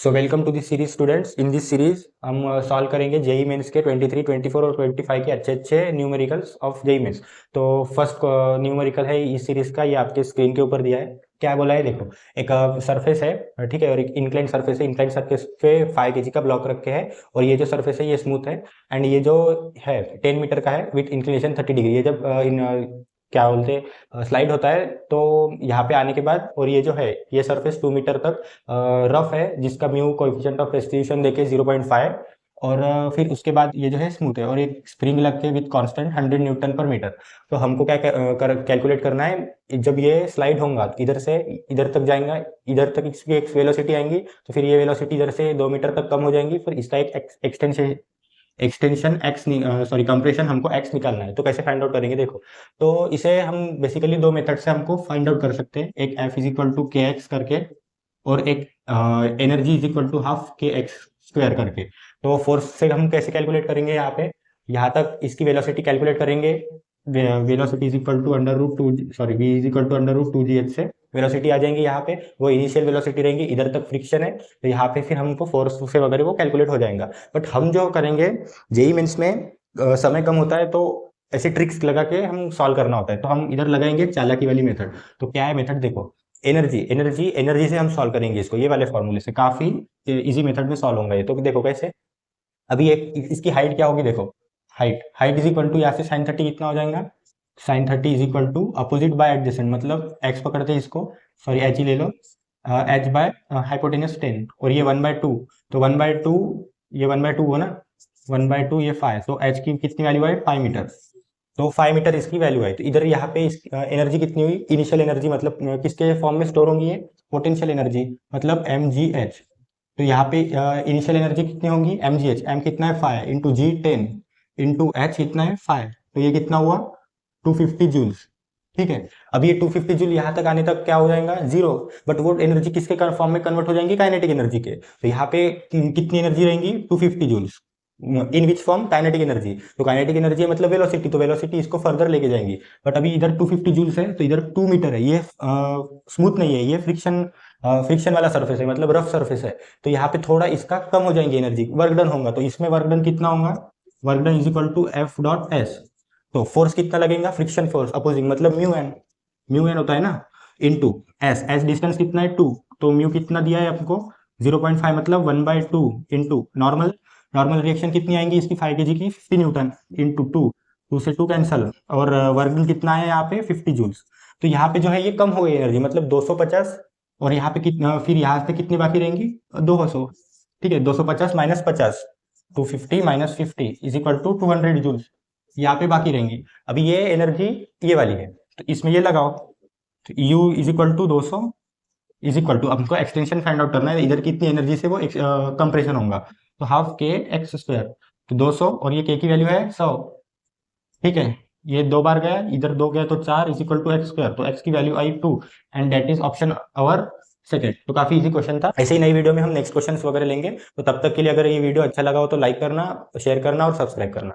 So welcome to this series students. In this series हम सॉल्व करेंगे जेई मेंस के 23, 24 और 25 के अच्छे अच्छे न्यूमेरिकल्स ऑफ जेई मेंस। तो फर्स्ट न्यूमेरिकल है इस सीरीज का, ये आपके स्क्रीन के ऊपर दिया है। क्या बोला है देखो, एक सरफेस है, ठीक है, और एक इंक्लाइन सरफेस है। इंक्लाइन सरफेस पे 5 kg का ब्लॉक रखे हैं और ये जो सरफेस है ये स्मूथ है एंड ये जो है 10 मीटर का है विथ इंक्लिनेशन 30 डिग्री। ये जब क्या बोलते स्लाइड होता है तो यहाँ पे आने के बाद, और ये जो है ये सरफेस 2 मीटर तक रफ है जिसका म्यू कोएफिशिएंट ऑफ रेस्टिट्यूशन देके 0.5, और फिर उसके बाद ये जो है स्मूथ है और एक स्प्रिंग लग के विथ कांस्टेंट 100 न्यूटन पर मीटर। तो हमको क्या कैलकुलेट करना है, जब ये स्लाइड होगा इधर से इधर तक जाएगा, इधर तक इसकी एक वेलोसिटी आएंगी, तो फिर ये वेलोसिटी इधर से 2 मीटर तक कम हो जाएंगी, फिर इसका एक एक्सटेंशन एक्स सॉरी कंप्रेशन हमको एक्स निकालना है। तो कैसे फाइंड आउट करेंगे देखो, तो इसे हम बेसिकली दो मेथड से हमको फाइंड आउट कर सकते हैं, एक F is equal to K X करके और एक energy is equal to half K X square करके। तो फोर्स से हम कैसे कैलकुलेट करेंगे, यहाँ तक इसकी वेलोसिटी कैलकुलेट करेंगे। Velocity is equal to under root two, sorry V is equal to under root two G H से वेलोसिटी आ जाएंगी यहाँ पे, वो इनिशियल वेलोसिटी रहेंगी, इधर तक फ्रिक्शन है तो यहाँ पे फिर हमको फोर्स से वगैरह वो कैलकुलेट हो जाएगा। बट हम जो करेंगे जेई मेंस में समय कम होता है तो ऐसे ट्रिक्स लगा के हम सॉल्व करना होता है, तो हम इधर लगाएंगे चालाकी वाली मेथड। तो क्या है मेथड देखो, एनर्जी से हम सॉल्व करेंगे इसको, ये वाले फॉर्मूले से काफी इजी मेथड में सॉल्व होगा ये। तो देखो कैसे, अभी एक इसकी हाइट क्या होगी देखो, हाइट इज इक्वल टू यहाँ से साइन 30 कितना हो जाएगा, sine 30 is equal to opposite by adjacent, मतलब एक्स पकड़ते हैं इसको, सॉरी एच ही ले लो, एच बाय हाइपोटेनस 10 और ये 1/2, तो 1/2 ये 1/2 हो ना, 1/2 ये 5, तो एच की कितनी वैल्यू है 5 मीटर, तो 5 मीटर इसकी वैल्यू है। तो इधर यहाँ पे एनर्जी कितनी हुई, इनिशियल एनर्जी मतलब किसके फॉर्म में स्टोर होंगी ये, पोटेंशियल एनर्जी मतलब mgh। तो यहाँ पे इनिशियल एनर्जी कितनी होगी mgh, m कितना है 5 इंटू जी 10 इंटू एच कितना है 5, तो ये कितना हुआ 250 जूल्स। ठीक है, अब ये 250 जूल यहाँ तक आने तक क्या हो जाएगा जीरो, बट वो एनर्जी किसके फॉर्म में कन्वर्ट हो जाएंगी, काइनेटिक एनर्जी के। तो यहाँ पे कितनी एनर्जी रहेंगी 250 joules, in which form kinetic energy. तो काइनेटिक एनर्जी मतलब वेलोसिटी, तो वेलोसिटी इसको फर्दर लेके जाएंगी। बट अभी इधर 250 जूल्स है तो इधर 2 मीटर है, ये स्मूथ नहीं है, ये फ्रिक्शन वाला सरफेस है, मतलब रफ सरफेस है। तो यहाँ पे थोड़ा इसका कम हो जाएंगे एनर्जी, वर्क डन होगा, तो इसमें वर्क डन कितना होगा, work done is equal to F dot S. तो फोर्स कितना लगेगा, फ्रिक्शन फोर्स अपोजिंग मतलब म्यू एन होता है ना, इनटू एस डिस्टेंस कितना है 2, तो म्यू कितना दिया है आपको 0.5, मतलब 1/2 इंटू नॉर्मल रिएक्शन कितनी आएंगी इसकी 5 kg की 50 न्यूटन इंटू 2 से 2 कैंसल, और वर्क डन कितना है यहाँ पे 50 जूल्स। तो यहाँ पे जो है ये कम हो गई एनर्जी, मतलब 250, और यहाँ पे कितना, फिर यहाँ से कितनी बाकी रहेंगी 200। ठीक है, 250 minus 50, 250 minus 50 is equal to 200 joules यहाँ पे बाकी रहेंगी। अभी ये एनर्जी ये वाली है, तो इसमें ये लगाओ, तो U is equal to 200 is equal to, हमको एक्सटेंशन फाइंड आउट करना है, इधर कितनी एनर्जी से वो कंप्रेशन होगा, तो हाफ के एक्स स्क्वायर, तो 200 और ये के की वैल्यू है 100। ठीक है, ये 2 बार गया, इधर 2 गया, तो 4 is equal to X square, तो एक्स की वैल्यू आई 2 and that is option our second. तो काफी इजी क्वेश्चन था। ऐसे ही नई वीडियो में हम नेक्स्ट क्वेश्चन वगैरह लेंगे, तो तब तक के लिए अगर ये वीडियो अच्छा लगा हो तो लाइक करना, शेयर करना और सब्सक्राइब करना।